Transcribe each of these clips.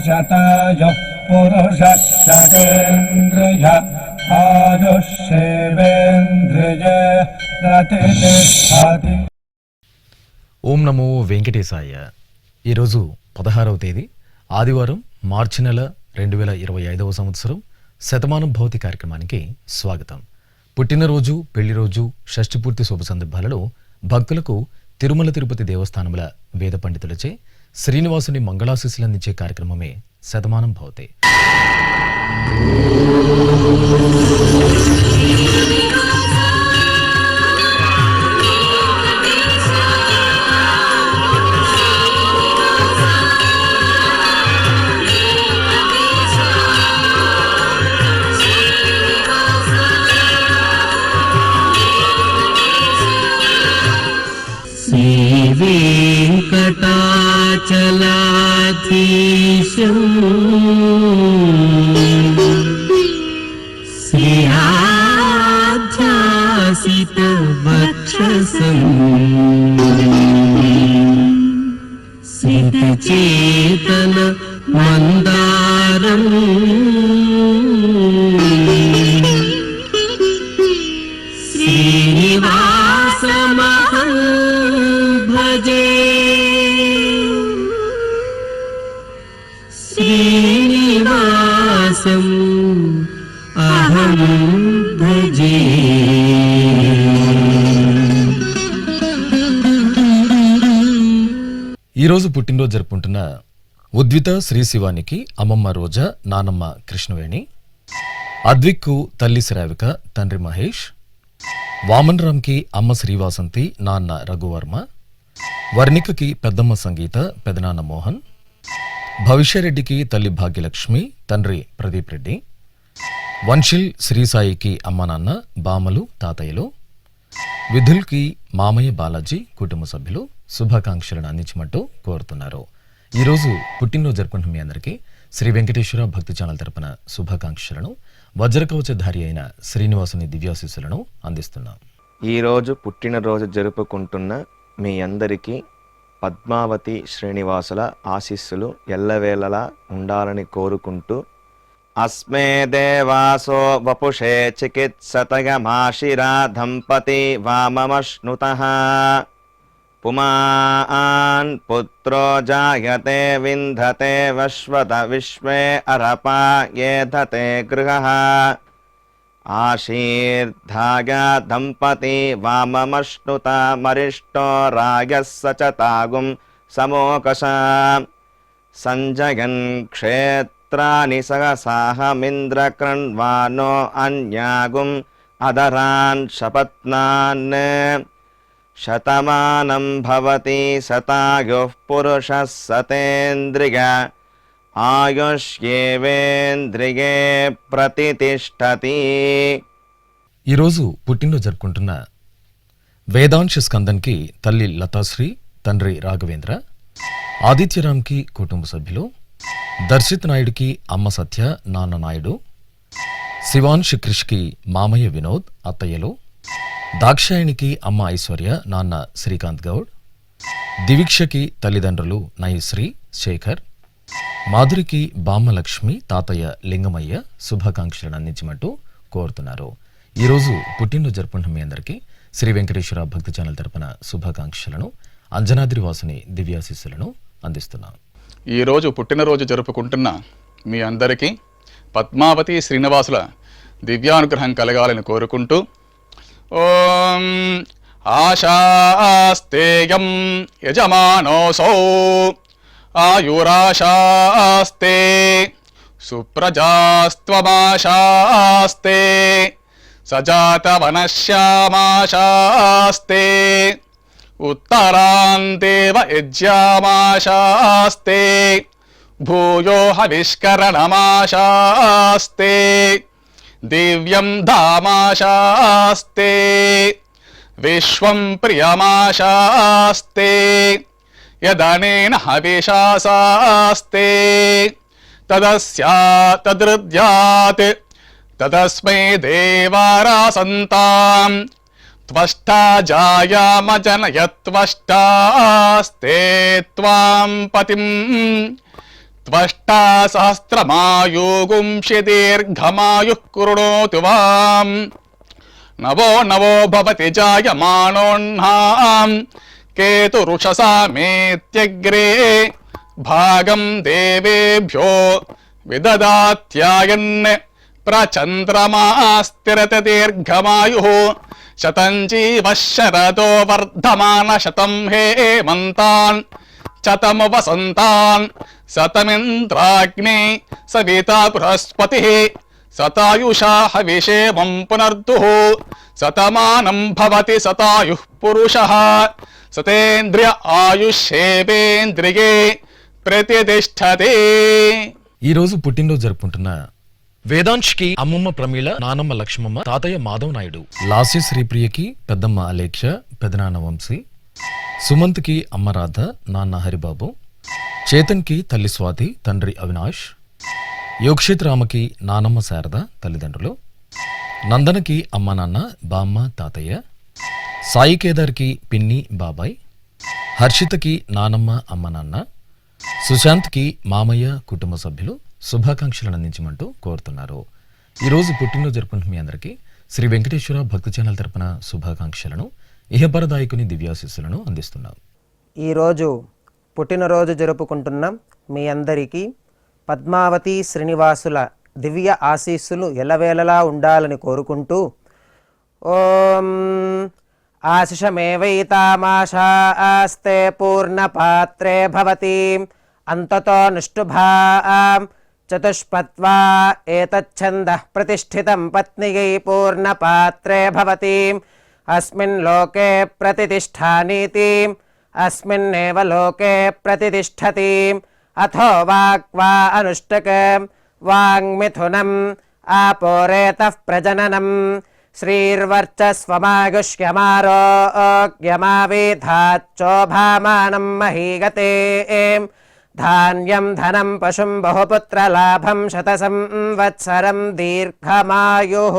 शतायुः पुरुषः शतेन्द्रिय आयुष्येवेन्द्रिये प्रतिष्ठति. ఓం నమో వెంకటేశాయ. ఈరోజు 16వ తేదీ ఆదివారం మార్చి నెల 2025వ సంవత్సరం శతమానం భౌతి కార్యక్రమానికి స్వాగతం. పుట్టినరోజు, పెళ్లిరోజు, షష్ఠిపూర్తి శుభ సందర్భాలలో భక్తులకు తిరుమల తిరుపతి దేవస్థానముల వేద పండితులచే శ్రీనివాసుని మంగళాశీస్సులు అందించే కార్యక్రమమే శతమానం భౌతి. శ్రీవేంకటాచలాధీశం శ్రీయాధ్యాసితవక్షసం సితచేతన మందారం శ్రీనివాసమహం భజే. శ్రీనివాసం అహం భజే. ఈరోజు పుట్టినరోజు జరుపుకుంటున్న ఉద్విత శ్రీశివానికి అమ్మమ్మ రోజా, నానమ్మ కృష్ణవేణి, అద్విక్కు తల్లి శ్రావిక, తండ్రి మహేష్, వామన్ రామ్కి అమ్మ శ్రీవాసంతి, నాన్న రఘువర్మ, వర్ణికకి పెద్దమ్మ సంగీత, పెదనాన్న మోహన్, భవిష్యరెడ్డికి తల్లి భాగ్యలక్ష్మి, తండ్రి ప్రదీప్ రెడ్డి, వంశిల్ శ్రీసాయికి అమ్మ నాన్న, బామలు, తాతయ్యలు, విధుల్కి మామయ్య బాలాజీ, కుటుంబ సభ్యులు శుభాకాంక్షలను అందించమంటూ కోరుతున్నారు. ఈరోజు పుట్టినరోజు జరుపుకుంటున్న మీ అందరికీ శ్రీ వెంకటేశ్వర భక్తి ఛానల్ తరపున శుభాకాంక్షలను, వజ్రకవచధారి అయిన శ్రీనివాసుని దివ్యాశీస్సులను అందిస్తున్నాం. ఈరోజు పుట్టినరోజు జరుపుకుంటున్న మీ అందరికీ పద్మావతి శ్రీనివాసుల ఆశీస్సులు ఎల్లవేళలా ఉండాలని కోరుకుంటూ, అస్మే దేవాసో వపుషే చికిత్సతయమాశిరా దంపతి వామమశ్నుతః పుమాన్ పుత్రో జాయతే వింధతే వశ్వత విశ్వే అరపా ఏధతే గృహః ఆశీర్ధాయ దంపతి వామమశ్నుత మరిష్టో రాయః సచతాగుం సమోకష సంజయన్ క్షేత్రాని సహసాహమింద్రకృణ్వానో అన్యాగుం అదరాన్ శపత్నాన్ శతమానం భవతి శతాయుః పురుషः సతేంద్రియ ఆయుష్యేవేంద్రియే ప్రతిష్ఠతి. ఈరోజు పుట్టినరోజు జరుపుకుంటున్న వేదాంశ స్కందన్కి తల్లి లతాశ్రీ, తండ్రి రాఘవేంద్ర, ఆదిత్యరామ్కి కుటుంబ సభ్యులు, దర్శిత్ నాయుడికి అమ్మ సత్య, నాన్న నాయుడు, శివాంశ్ క్రిష్కి మామయ్య వినోద్, అత్తయ్యలు, దాక్షాయణికి అమ్మ ఐశ్వర్య, నాన్న శ్రీకాంత్ గౌడ్, దివిక్షకి తల్లిదండ్రులు నయశ్రీ, శేఖర్, మాధురికి బామ్మ లక్ష్మి, తాతయ్య లింగమయ్య శుభాకాంక్షలను అందించమంటూ కోరుతున్నారు. ఈరోజు పుట్టినరోజు జరుపుకుంటున్న మీ అందరికీ శ్రీ వెంకటేశ్వర భక్తి ఛానల్ తరపున శుభాకాంక్షలను, అంజనాద్రి వాసుని దివ్యాశీస్సులను అందిస్తున్నాం. ఈరోజు పుట్టినరోజు జరుపుకుంటున్న మీ అందరికీ పద్మావతి శ్రీనివాసుల దివ్యానుగ్రహం కలగాలని కోరుకుంటూ, ఓం ఆశాస్తేయం యజమానోసౌ ఆయురాశాస్తే సుప్రజాస్త్వమాశాస్తే సజాతవనశ్యామాశాస్తే ఉత్తరాందేవ యజ్యామాశాస్తే భూయో హవిష్కరణమాశాస్తే దివ్యం ధామాశాస్తే విశ్వం ప్రియమాశాస్తే యదనేన హవిషాసాస్తే తదస్యా తదృద్యాత్ తదస్మై దేవారాసంతాం త్వష్టా జాయామజనయత్వష్టాస్తే త్వాం పతిం त्वष्टा सहस्रमायुगुंशतिर्घमायुः कृणोतु वाम् नवो नवो भवति जायमानोऽह्नाम् केतुरुषसामेत्यग्रे भागं देवेभ्यो विददात्यायन् प्रचन्द्रमास्तिरत दीर्घमायुः शतं जीवः शरदो वर्धमान शतं हेमन्तान् शतं वसन्तान् शतमिन्द्राग्ने सविता बृहस्पतिः शतायुषा हविषेमं पुनर्दुः शतमानं भवति शतायुः पुरुषः सतेन्द्रिय आयुष्येवेन्द्रिये ప్రతిష్టతే. ఈ రోజు పుట్టినరోజు జరుపుకుంటున్న వేదాంశ్కి అమ్మమ్మ ప్రమీళ, నానమ్మ లక్ష్మమ్మ, తాతయ్య మాధవ్ నాయుడు, లాస్య శ్రీప్రియకి పెద్దమ్మ అలేఖ్య, పెదనాన్న వంశీ, సుమంత్కి అమ్మ రాధ, నాన్న హరిబాబు, చేతన్కి తల్లి స్వాతి, తండ్రి అవినాష్, యోక్షిత్ రామకి నానమ్మ శారద తల్లిదండ్రులు, నందనకి అమ్మ నాన్న, బామ్మ తాతయ్య, సాయి కేదార్కి పిన్ని బాబాయ్, హర్షితకి నానమ్మ అమ్మ నాన్న, సుశాంత్కి మామయ్య కుటుంబ సభ్యులు శుభాకాంక్షలను అందించమంటూ కోరుతున్నారు. ఈరోజు పుట్టినరోజు జరుపుకుంటున్న మీ అందరికీ శ్రీ వెంకటేశ్వర భక్తి ఛానల్ తరపున శుభాకాంక్షలను, ఇహపరదాయకుని దివ్యాశీస్సులను అందిస్తున్నాం. ఈరోజు పుట్టినరోజు జరుపుకుంటున్న మీ అందరికీ పద్మావతి శ్రీనివాసుల దివ్య ఆశీస్సులు ఎల్లవేళలా ఉండాలని కోరుకుంటూ ఓం ఆశిషమేవైతామాశాస్తే పూర్ణపాత్రే భవతి అంతతో నిష్ఠుభా చతుష్పత్వా ఏతచ్ఛందః ప్రతిష్ఠితం పత్నియై పూర్ణపాత్రే భవతి అస్మిన్ లోకే ప్రతిష్ఠానీతి అస్మిన్నేవ లోకే ప్రతిష్ఠతి అథో వాక్వా అనుష్ఠక వాంగ్మిథునం ఆపోరేతః ప్రజననం శ్రీర్వర్చస్వమాగుష్యమారోగ్యమావేధాచ్చోభామానం మహీగతే ధాన్యం ధనం పశుం బహుపుత్రలాభం శతసంవత్సరం దీర్ఘమాయుః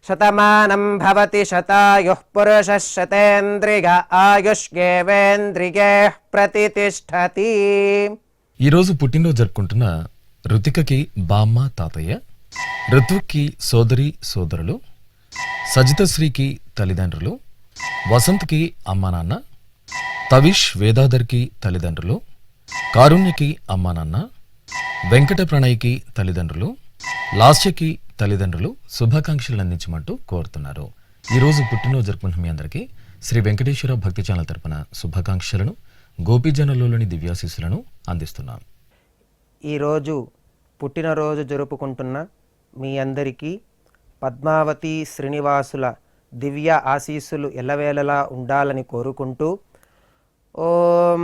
శతమానం భవతి శతాయుః పురుషः శతేంద్రియ ఆయుష్యేవేంద్రియే ప్రతిష్టతి. ఈరోజు పుట్టినరోజు జరుపుకుంటున్న రుతికకి బామ్మ తాతయ్య, ఋత్విక్కి సోదరి సోదరులు, సజితశ్రీకి తల్లిదండ్రులు, వసంత్కి అమ్మా నాన్న, తవిష్ వేదాధర్కి తల్లిదండ్రులు, కారుణ్యకి అమ్మా నాన్న, వెంకట ప్రణయ్కి తల్లిదండ్రులు, లాస్యకి తల్లిదండ్రులు శుభాకాంక్షలు అందించమంటూ కోరుతున్నారు. ఈరోజు పుట్టినరోజు జరుపుకుంటున్న మీ అందరికీ శ్రీ వెంకటేశ్వర భక్తి ఛానల్ తరపున శుభాకాంక్షలను, గోపీజనులలోని దివ్యాశీస్సులను అందిస్తున్నాం. ఈరోజు పుట్టినరోజు జరుపుకుంటున్న మీ అందరికీ పద్మావతి శ్రీనివాసుల దివ్య ఆశీస్సులు ఎల్లవేళలా ఉండాలని కోరుకుంటూ ఓం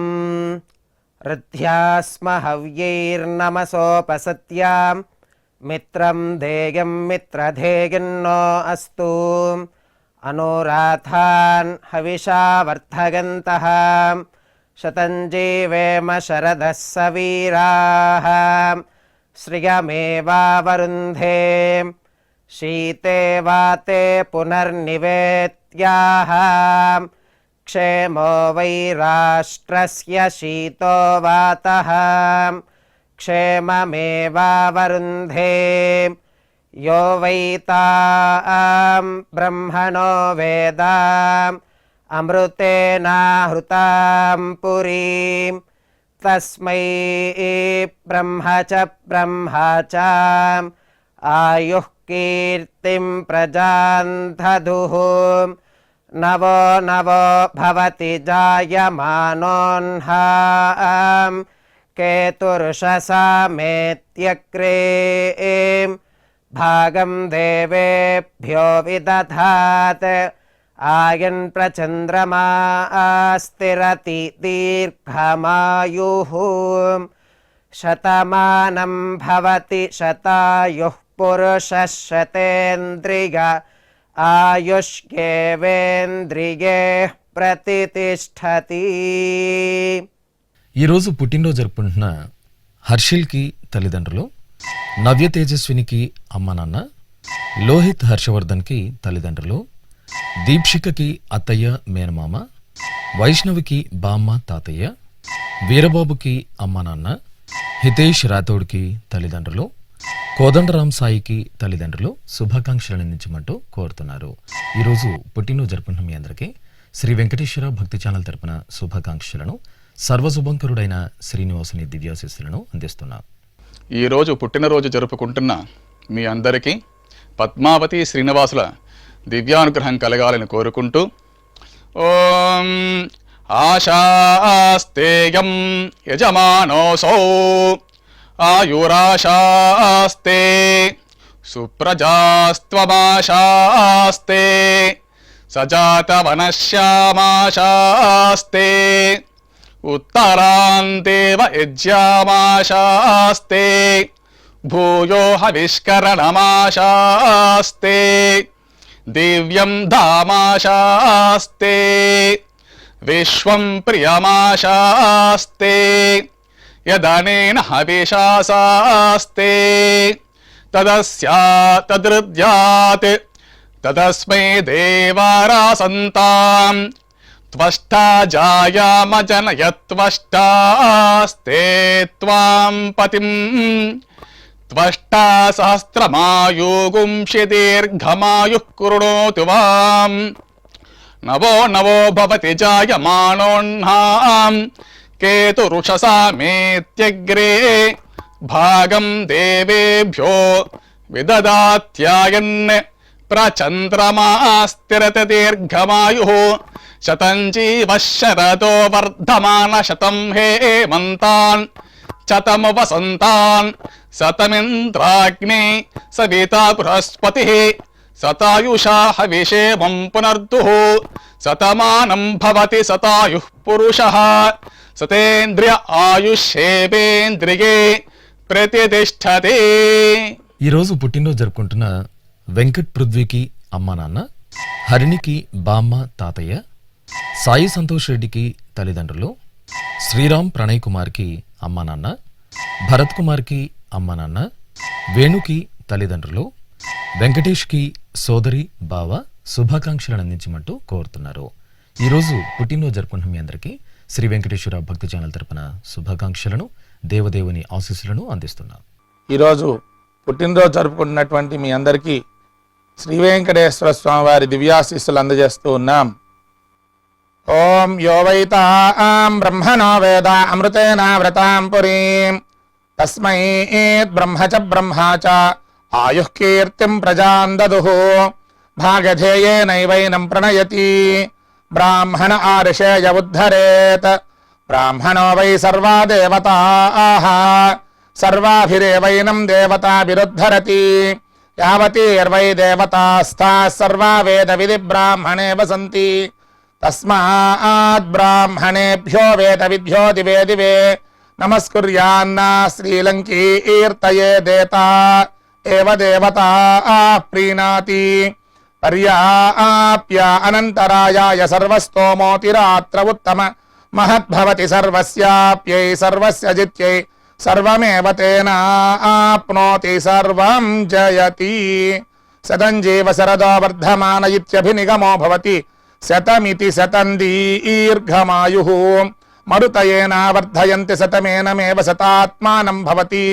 రథ్యాస్మ హవ్యైర్నమసోపసత్యాం మిత్రం ధేయం మిత్రధేయన్నో అస్తు అనురాధాన్ హవిషా వర్ధగంతః శతం జీవేమ శరదః సవీరాః శ్రియమేవావరుంధే శీతే వాతే పునర్నివేత్యాః క్షేమో వై రాష్ట్రస్య శీతో వాతః క్షేమమేవావరుంధే యో వై తాం బ్రహ్మణో వేద అమృతేనాహృతాం పురీం తస్మై బ్రహ్మ చ ఆయుః కీర్తిం ప్రజాం దదుః నవో నవో భవతి జాయమానోన్హాం కేతుర్షసామేత్యగ్రే భాగం దేవేభ్యో విదధాత్ ఆయన్ ప్రచంద్రమాస్తిరతి దీర్ఘమాయుః శతమానం భవతి శతాయుః పురుషः శతేంద్రియ ఆయుష్యేవేంద్రియే ప్రతిష్టతి. ఈరోజు పుట్టినరోజు జరుపుకుంటున్న హర్షిల్కి తల్లిదండ్రులు, నవ్య తేజస్వినికి అమ్మ నాన్న, లోహిత్ హర్షవర్ధన్కి తల్లిదండ్రులు, దీప్షికకి అత్తయ్య మేనమామ, వైష్ణవికి బామ్మ తాతయ్య, వీరబాబుకి అమ్మ నాన్న, హితేష్ రాథోడ్కి తల్లిదండ్రులు, కోదండరాం సాయికి తల్లిదండ్రులు శుభాకాంక్షలు అందించమంటూ కోరుతున్నారు. ఈరోజు పుట్టినరోజు జరుపుకుంటున్న మీ అందరికీ శ్రీ వెంకటేశ్వర భక్తి ఛానల్ తరపున శుభాకాంక్షలను, సర్వశుభంకరుడైన శ్రీనివాసుని దివ్యాశీస్సులను అందిస్తున్నాం. ఈరోజు పుట్టినరోజు జరుపుకుంటున్న మీ అందరికీ పద్మావతి శ్రీనివాసుల దివ్యానుగ్రహం కలగాలని కోరుకుంటూ ఓం ఆశాస్తేయం యజమానోసౌ ఆయురాశాస్తే సుప్రజాస్త్వమాశాస్తే సజాతవనశ్యామాశాస్తే ఉత్తరాందేవ యజ్యామాశాస్తే భూయో హవిష్కరణమాశాస్తే దివ్యం ధామాశాస్తే విశ్వం ప్రియమాశాస్తే యదనేన హవిషాసాస్తే తదృద్యాత్ తదస్మై దేవారాసంతాం త్వష్టా జాయామజనయత్వష్టాస్తే త్వాం పతిం త్వష్టా సహస్రమాయుగుంషి దీర్ఘమాయుః కృణోతు వాం నవో నవో భవతి జాయమానోన్హాం కేతురుషసామేత్యగ్రే భాగం దేవేభ్యో విదదాత్యాయన్ ప్రచంద్రమాస్తిరత దీర్ఘమాయుః శతం జీవః శరదో వర్ధమాన శతం హేమంతాన్ శతము వసంతాన్ శతమింద్రాగ్నే సవితా బృహస్పతిః శతాయుషా హవిషేమం పునర్దుః శతమానం భవతి శతాయుః పురుషః శతేంద్రియ ఆయుష్యేవేంద్రియే ప్రతిష్టతే. ఈరోజు పుట్టినరోజు జరుపుకుంటున్న వెంకట్ పృథ్వీకి అమ్మా నాన్న, హరిణికి బామ్మ తాతయ్య, సాయి సంతోష్ రెడ్డికి తల్లిదండ్రులు, శ్రీరామ్ ప్రణయ్ కుమార్కి అమ్మా నాన్న, భరత్ కుమార్కి అమ్మా నాన్న, వేణుకి తల్లిదండ్రులు, వెంకటేష్కి సోదరి బావ శుభాకాంక్షలను అందించమంటూ కోరుతున్నారు. ఈరోజు పుట్టినరోజు జరుపుకుంటున్న మీ అందరికీ శ్రీ వెంకటేశ్వర భక్తి ఛానల్ తరపున శుభాకాంక్షలను, దేవదేవుని ఆశీస్సులను అందిస్తున్నాం. ఈరోజు పుట్టినరోజు జరుపుకుంటున్నటువంటి మీ అందరికీ శ్రీ వెంకటేశ్వర స్వామి వారి దివ్యాశీస్సులు అందజేస్తూ ఉన్నాం. ఓం యో వైతాం బ్రహ్మణో వేద అమృతేనావృతాం పురీం తస్మై బ్రహ్మ చ బ్రహ్మా చ ఆయుః కీర్తిం ప్రజాం దదుః భాగధేయేనైవైనం ప్రణయతి బ్రాహ్మణ ఆర్షేయ ఉద్ధరేత్ బ్రాహ్మణో వై సర్వా దేవతాః సర్వాభిరేవైనం దేవతాభిరుద్ధరతి యావతీర్వై దేవతాస్థాః సర్వా వేద విధి బ్రాహ్మణే వసంతి తస్మాత్ బ్రాహ్మణేభ్యో వేద విద్యో దివే దివే నమస్కుర్యాన్న శ్రీలంకీర్తయే దేతా ఏవ దేవతా ప్రీణాతి పర్యాప్య అనంతరాయాయ సర్వస్తోమోతిరాత్ర ఉత్తమ మహద్భవతి సర్వస్యాప్యై సర్వస్య జిత్యై సర్వమేవ తేన ఆప్నోతి సర్వం జయతి. శతం జీవ శరదో వర్ధమాన ఇత్యభినిగమో భవతి శతమితి శతం దీర్ఘమాయుః మరుతయేన వర్ధయంతి శతమేనమేవ శతాత్మానం భవతి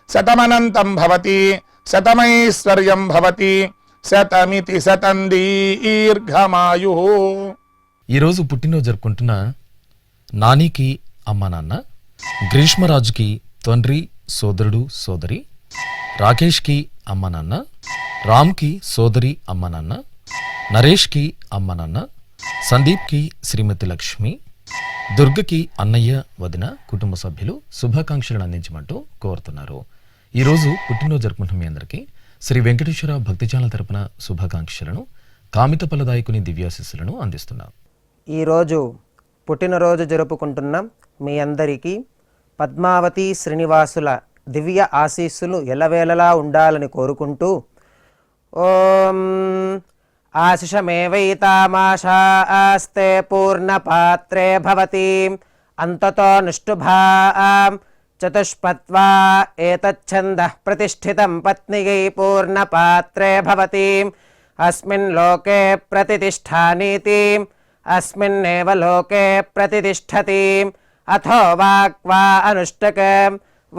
శతమనంతం భవతి శతమైశ్వర్యం భవతి శతమితి శతం దీర్ఘమాయుః. ఈరోజు పుట్టినరోజు జరుపుకుంటున్న నానికి అమ్మా నాన్న, గ్రీష్మరాజుకి తండ్రి సోదరుడు సోదరి, రాకేష్కి అమ్మా నాన్న, రామ్కి సోదరి అమ్మా నాన్న, నరేష్కి అమ్మా నాన్న, సందీప్కి శ్రీమతి లక్ష్మి, దుర్గకి అన్నయ్య వదిన కుటుంబ సభ్యులు శుభాకాంక్షలను అందించమంటూ కోరుతున్నారు. ఈరోజు పుట్టినరోజు జరుపుకుంటున్న మీ అందరికీ శ్రీ వెంకటేశ్వర భక్తి ఛానల్ తరపున శుభాకాంక్షలను, కామిత ఫలదాయకుని దివ్యాశీస్సులను అందిస్తున్నాం. ఈరోజు పుట్టినరోజు జరుపుకుంటున్నాం మీ అందరికీ పద్మావతి శ్రీనివాసుల దివ్య ఆశీస్సులు ఎల్లవేళలా ఉండాలని కోరుకుంటూ ఓం ఆశిషమేవైతామాశాస్తే పూర్ణపాత్రే భవతి అంతతో నిష్ఠుభాం చతుష్పత్వా ఏతచ్ఛందః ప్రతిష్ఠితం పత్నిగై పూర్ణపాత్రే భవతి అస్మిన్ లోకే ప్రతిష్ఠానీతి అస్మిన్నేవ లోకే ప్రతిష్టతి అథో వాక్వా అనుష్టక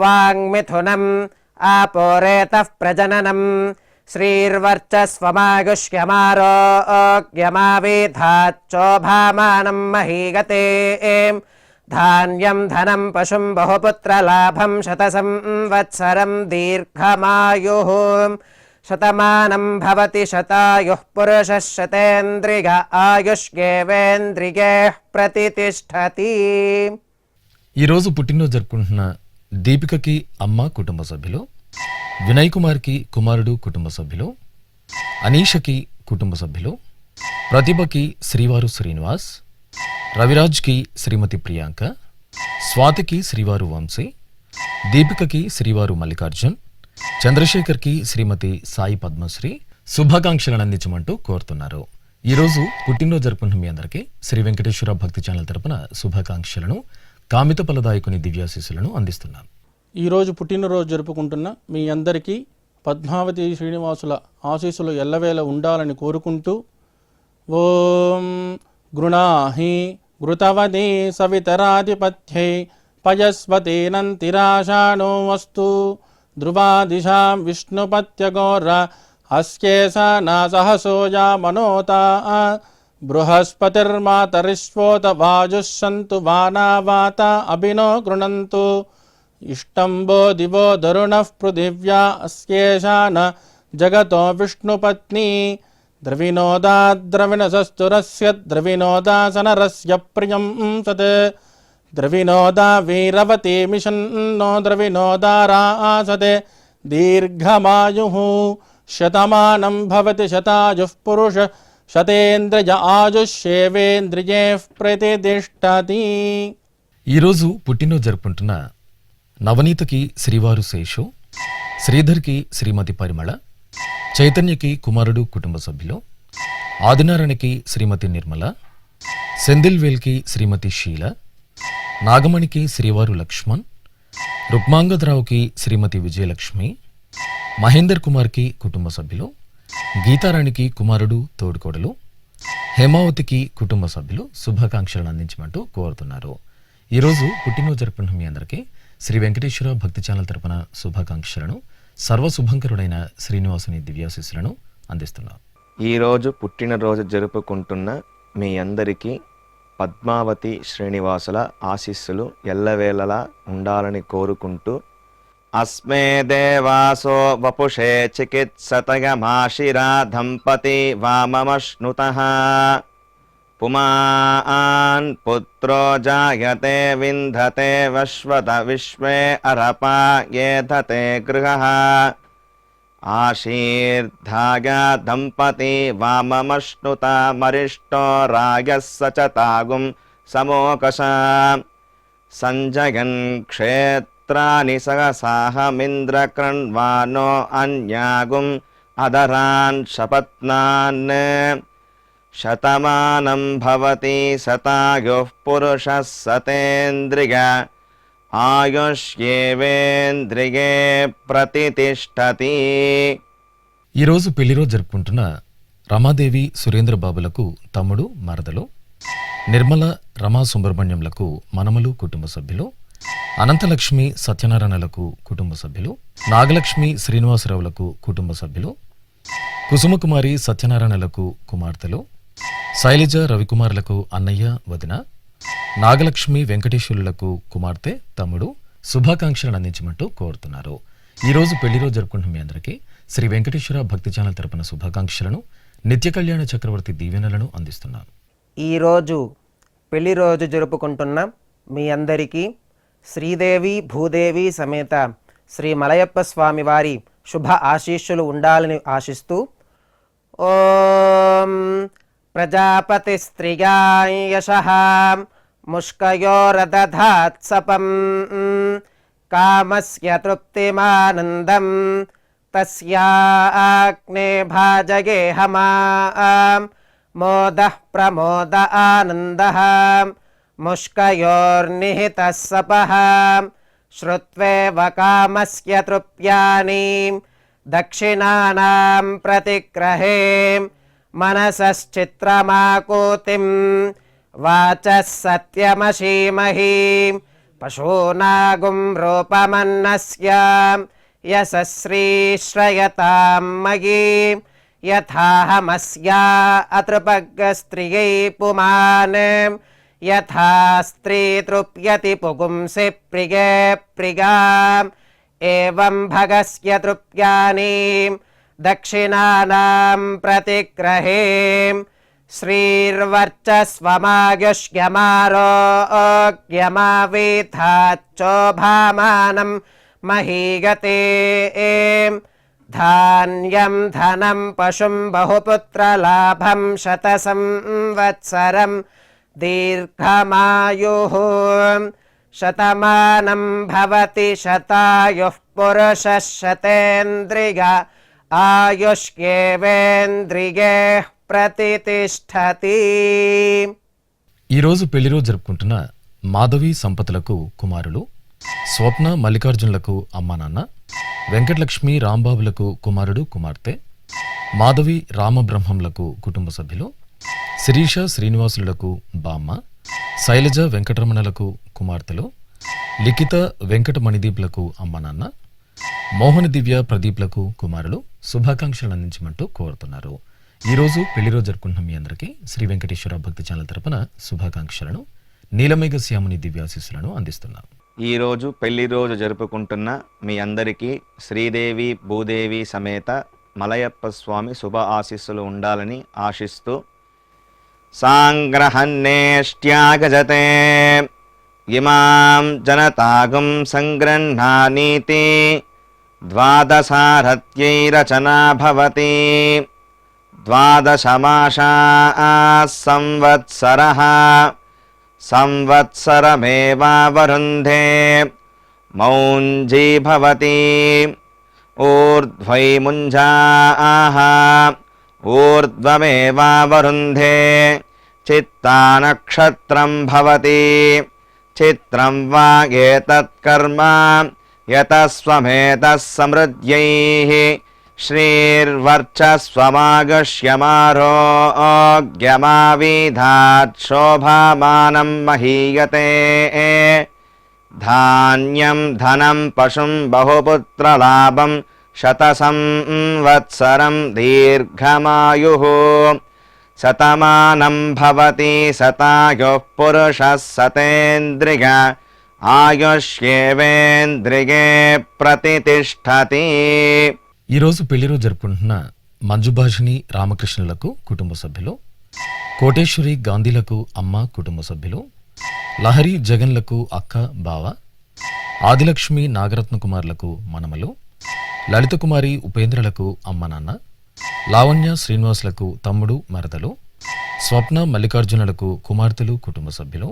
వాంగ్మిథునం ఆపోరేతః ప్రజననం శ్రీర్వర్చస్వమాగుష్యమారోగ్యమావేధాచ్చోభామానం మహీగతే ధాన్యం ధనం పశుం బహుపుత్రలాభం శతసంవత్సరం దీర్ఘమాయుః శతమానం భవతి శతాయుః పురుషः శతేంద్రియ ఆయుష్యేవేంద్రియే ప్రతితిష్ఠతి. ఈరోజు పుట్టినరోజు జరుపుకుంటున్న దీపికకి అమ్మ కుటుంబ సభ్యులు, వినయ్ కుమార్కి కుమారుడు కుటుంబ సభ్యులు, అనీషకి కుటుంబ సభ్యులు, ప్రతిభకి శ్రీవారు శ్రీనివాస్, రవిరాజ్కి శ్రీమతి ప్రియాంక, స్వాతికి శ్రీవారు వంశీ, దీపికకి శ్రీవారు మల్లికార్జున్, చంద్రశేఖర్కి శ్రీమతి సాయి పద్మశ్రీ శుభాకాంక్షలను అందించమంటూ కోరుతున్నారు. ఈరోజు పుట్టినరోజు జరుపుకుంటున్న మీ అందరికీ శ్రీ వెంకటేశ్వర భక్తి ఛానల్ తరపున శుభాకాంక్షలను, కామిత ఫలదాయకుని దివ్యాశీస్సులను అందిస్తున్నాం. ఈరోజు పుట్టినరోజు జరుపుకుంటున్న మీ అందరికీ పద్మావతి శ్రీనివాసుల ఆశీస్సులు ఎల్లవేళ ఉండాలని కోరుకుంటూ ఓం గృణాహి ఘృతవదే సవితరాధిపత్యై పయస్వతేనంతిరాషాణో వస్తు ధ్రువాదిశాం విష్ణుపత్యగోర అస్యేషానా సహసోజా మనోతా బృహస్పతిర్మాతరిష్వోత వాజుస్సంతు వానావాత అభినో గృణంతు ఇష్టంబో దివో దరుణః పృథివ్యా అస్యేషాన జగతో విష్ణుపత్ని ద్రవినోదా ద్రవిణసస్తురస్య ద్రవినోదాసనరస్య ప్రియం సత్ ద్రవినోదా వీరవతి మిషన్నో ద్రవినోదారాసతే దీర్ఘమాయుః శతమానం భవతి శతాయుః పురుష శతేంద్రియ ఆయుష్యేవేంద్రియే ప్రతితిష్ఠతి. ఈరోజు పుట్టినరోజు జరుపుకుంటున్న నవనీతకి శ్రీవారు శేషు, శ్రీధర్కి శ్రీమతి పరిమళ, చైతన్యకి కుమారుడు కుటుంబ సభ్యులు, ఆదినారాయణకి శ్రీమతి నిర్మల, సెందిల్వేల్కి శ్రీమతి షీల, నాగమణికి శ్రీవారు లక్ష్మణ్, రుక్మాంగదరావుకి శ్రీమతి విజయలక్ష్మి, మహేందర్ కుమార్కి కుటుంబ సభ్యులు, గీతారాణికి కుమారుడు తోడుకోడలు, హేమావతికి కుటుంబ సభ్యులు శుభాకాంక్షలను అందించమంటూ కోరుతున్నారు. ఈరోజు పుట్టినరోజు జరుపుకున్న మీ అందరికీ శ్రీ వెంకటేశ్వర భక్తి ఛానల్ తరపున శుభాకాంక్షలను, సర్వశుభంకరుడైన శ్రీనివాసుని దివ్యాశీస్సులను అందిస్తున్నాం. ఈరోజు పుట్టినరోజు జరుపుకుంటున్న మీ అందరికీ పద్మావతి శ్రీనివాసుల ఆశీస్సులు ఎల్లవేళలా ఉండాలని కోరుకుంటూ అస్మే దేవాసో వపుషే చికిత్సతయమాశిరా దంపతి వామమశ్నుతః పుమాన్ పుత్రో జాయతే వింధతే వశ్వత విశ్వే అరపా ఏధతే గృహః ఆశీర్ధాయ దంపతి వామమశ్నుత మరిష్టో రాయः సచతాగుం సమోకష సంజయన్ క్షేత్రాని సహసాహమింద్రకృణ్వానో అన్యాగుం అదరాన్ శపత్నాన్ శతమానం భవతి శతాయుః పురుషः శతేంద్రియ ఆయుష్యేవేంద్రియే ప్రతితిష్ఠతి. ఈరోజు పెళ్లిరోజు జరుపుకుంటున్న రమాదేవి సురేంద్రబాబులకు తమ్ముడు మరదలు, నిర్మల రమా సుబ్రహ్మణ్యంలకు మనమలు కుటుంబ సభ్యులు, అనంతలక్ష్మి సత్యనారాయణలకు కుటుంబ సభ్యులు, నాగలక్ష్మి శ్రీనివాసరావులకు కుటుంబ సభ్యులు, కుసుమకుమారి సత్యనారాయణలకు కుమార్తెలు, శైలజ రవికుమార్లకు అన్నయ్య వదిన, నాగలక్ష్మి వెంకటేశ్వరులకు కుమార్తె తమ్ముడు శుభాకాంక్షలను అందించమంటూ కోరుతున్నారు. ఈరోజు పెళ్లిరోజు జరుపుకుంటున్న మీ అందరికీ శ్రీ వెంకటేశ్వర భక్తి ఛానల్ తరపున శుభాకాంక్షలను, నిత్య కళ్యాణ చక్రవర్తి దీవెనలను అందిస్తున్నాం. ఈరోజు పెళ్లి రోజు జరుపుకుంటున్న మీ అందరికీ శ్రీదేవి భూదేవి సమేత శ్రీ మలయప్ప స్వామి వారి శుభ ఆశీస్సులు ఉండాలని ఆశిస్తూ ఓం ప్రజాపతి స్త్రియాయ యశః ముష్కయోరదధాత్సపం కామస్య తృప్తిమానందం తస్యాగ్నే భాజగేహమాం మోదః ప్రమోద ఆనందః ముష్కయోర్నిహితः సపః శ్రుత్వేవ కామస్య తృప్యాని దక్షిణానాం ప్రతిగ్రహే మనసశ్చిత్రమాకూతిం వాచः సత్యమశీమహి పశూనాగుం రూపమన్నస్య యశశ్రీశ్రయతాం మయీ యథాహమస్యా అతృపగ్గస్త్రియై పుమాన్ యథా స్త్రీ తృప్యతి పుగుంసి ప్రియే ప్రియా ఏవం భగస్య తృప్యాని దక్షిణానాం ప్రతిగ్రహే శ్రీర్వర్చస్వమాయుష్యమారోగ్యమావేథాచ్చోభామానం మహీగతే ధాన్యం ధనం పశుం బహుపుత్రలాభం శతసంవత్సరం దీర్ఘమాయుః శతమానం భవతి శతాయుః పురుషः శతేంద్రియ ఆయుష్యేవేంద్రియే ప్రతితిష్ఠతి. ఈరోజు పెళ్లి రోజు జరుపుకుంటున్న మాధవి సంపతులకు కుమారులు, స్వప్న మల్లికార్జునులకు అమ్మా నాన్న, వెంకటలక్ష్మి రాంబాబులకు కుమారుడు కుమార్తె, మాధవి రామబ్రహ్మంలకు కుటుంబ సభ్యులు, శిరీష శ్రీనివాసులకు బామ్మ, శైలజ వెంకటరమణలకు కుమార్తెలు, లిఖిత వెంకటమణిదీప్లకు అమ్మా నాన్న, మోహన దివ్య ప్రదీప్లకు కుమారులు శుభాకాంక్షలు అందించమంటూ కోరుతున్నారు. ఈరోజు పెళ్లి రోజు జరుపుకుంటున్న మీ అందరికీ శ్రీ వెంకటేశ్వర భక్తి ఛానల్ తరపున శుభాకాంక్షలను, నీలమేఘ శ్యాముని దివ్యాశీస్సులను అందిస్తున్నాం. ఈరోజు పెళ్లి రోజు జరుపుకుంటున్న మీ అందరికీ శ్రీదేవి భూదేవి సమేత మలయప్ప స్వామి శుభ ఆశీస్సులు ఉండాలని ఆశిస్తూ సాంగ్రహన్నేష్ట్యాగజతే ఇమాం జనతాగం సంగృహ్ణానీతి ద్వాదశారథ్యైరచనా భవతి ద్వాదశమాసా సంవత్సరః సంవత్సరమేవావరుంధే మౌంజీ భవతి ఊర్ధ్వై ముంజాః ఊర్ధ్వమేవావరుంధే చిత్తానక్షత్రం భవతి చిత్రం వా ఏతత్కర్మ యతస్వమేతః సమృద్ధ్యైః శ్రీర్వర్చస్వమాగశ్యమారోగ్యమావిధాత్ శోభామానం మహీయతే ధాన్యం ధనం పశుం బహుపుత్రలాభం శతసంవత్సరం దీర్ఘమాయుః శతమానం భవతి శతాయుః పురుషः శతేంద్రియ ఆయుష్యేవేంద్రియే ప్రతితిష్ఠతి. ఈరోజు పెళ్లి రోజు జరుపుకుంటున్న మంజుభాషిణి రామకృష్ణులకు కుటుంబ సభ్యులు, కోటేశ్వరి గాంధీలకు అమ్మ కుటుంబ సభ్యులు, లహరి జగన్లకు అక్క బావ, ఆదిలక్ష్మి నాగరత్న కుమార్లకు మనమలు, లలిత కుమారి ఉపేంద్రలకు అమ్మ నాన్న, లావణ్య శ్రీనివాసులకు తమ్ముడు మరదలు, స్వప్న మల్లికార్జునులకు కుమార్తెలు కుటుంబ సభ్యులు,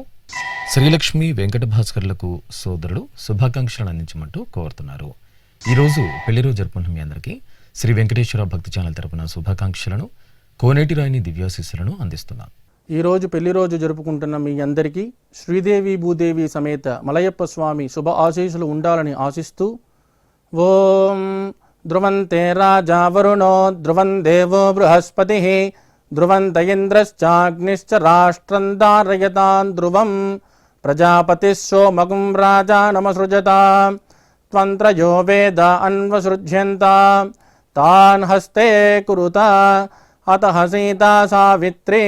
శ్రీలక్ష్మి వెంకట భాస్కర్లకు సోదరుడు శుభాకాంక్షలు అందించమంటూ కోరుతున్నారు. ఈరోజు పెళ్లి రోజు జరుపుకుంటున్న మీ అందరికీ శ్రీ వెంకటేశ్వర భక్తి ఛానల్ తరపున శుభాకాంక్షలను, కోనేటి రాయిని దివ్యాశీస్సులను అందిస్తున్నాం. ఈరోజు పెళ్లి రోజు జరుపుకుంటున్న మీ అందరికీ శ్రీదేవి భూదేవి సమేత మలయప్ప స్వామి శుభ ఆశీస్సులు ఉండాలని ఆశిస్తూ ఓం ధ్రువంతే రాజా వరుణో ధ్రువం దేవో బృహస్పతి ధ్రువంత ఇంద్రశ్చాగ్నిశ్చ రాష్ట్రం ధారయతాన్ ధ్రువం ప్రజాపతి సోమగుం రాజానమసృజతా త్వంత్రయో వేద అన్వసృజ్యంత తాన్ హస్తే కురుత అతః సీతా సావిత్రీ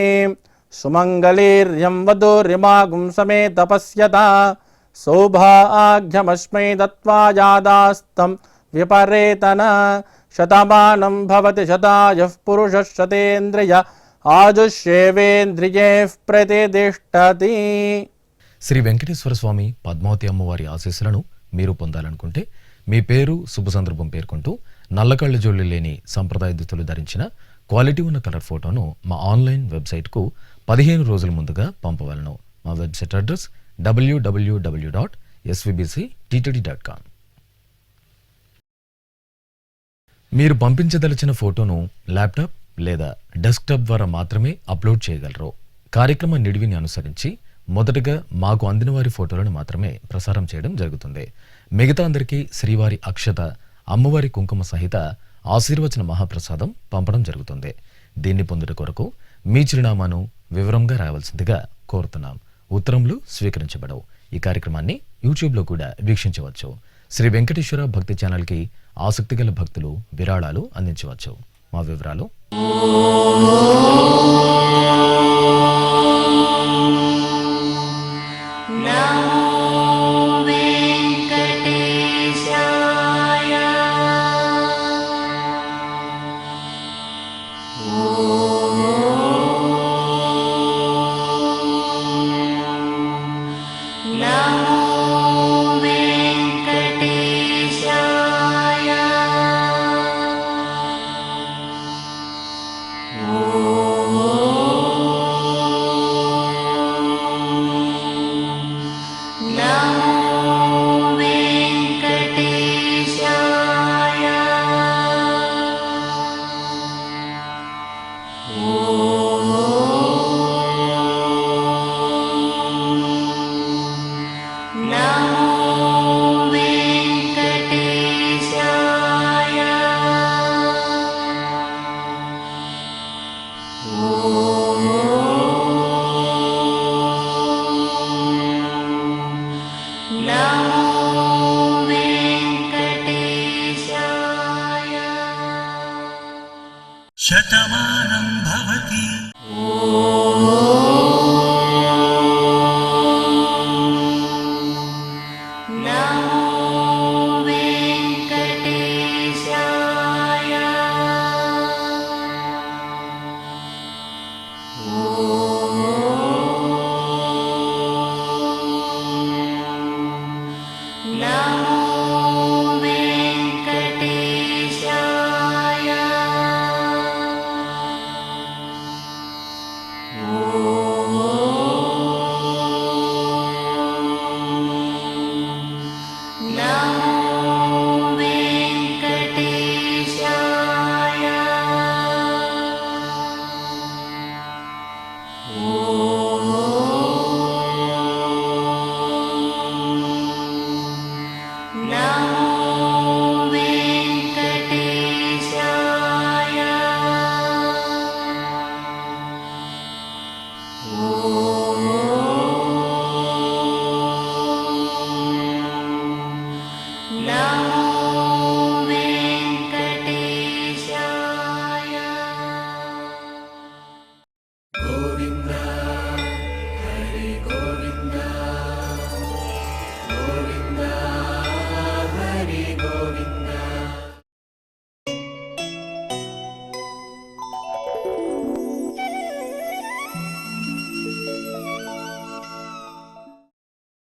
సుమంగళీర్యం వధూరిమాగుం సమేత పశ్యత సౌభాగ్యమస్మై దత్వా యాదాస్తం విపరేతన శతమానం భవతి శతాయుః పురుషः శతేంద్రియ ఆయుష్యేవేంద్రియే ప్రతితిష్ఠతి. శ్రీ వెంకటేశ్వర స్వామి పద్మావతి అమ్మవారి ఆశీస్సులను మీరు పొందాలనుకుంటే మీ పేరు శుభ సందర్భం పేర్కొంటూ నల్లకళ్ళ జోళ్లు లేని సంప్రదాయ దుస్తులు ధరించిన క్వాలిటీ ఉన్న కలర్ ఫోటోను మా ఆన్లైన్ వెబ్సైట్కు 15 రోజుల ముందుగా పంపవలను. మా వెబ్సైట్ అడ్రస్ www.svbcttd.com. మీరు పంపించదలిచిన ఫోటోను ల్యాప్టాప్ లేదా డెస్క్టాప్ ద్వారా మాత్రమే అప్లోడ్ చేయగలరు. కార్యక్రమ నిడివిని అనుసరించి మొదటగా మాకు అందిన వారి ఫోటోలను మాత్రమే ప్రసారం చేయడం జరుగుతుంది. మిగతా అందరికీ శ్రీవారి అక్షత, అమ్మవారి కుంకుమ సహిత ఆశీర్వచన మహాప్రసాదం పంపడం జరుగుతుంది. దీన్ని పొందుట కొరకు మీ చిరునామాను వివరంగా రాయవలసిందిగా కోరుతున్నాం. ఉత్తరములు స్వీకరించబడవు. ఈ కార్యక్రమాన్ని యూట్యూబ్లో కూడా వీక్షించవచ్చు. శ్రీ వెంకటేశ్వర భక్తి ఛానల్కి ఆసక్తిగల భక్తులు విరాళాలు అందించవచ్చు. మా వివరాలు: శతమానం భవతి.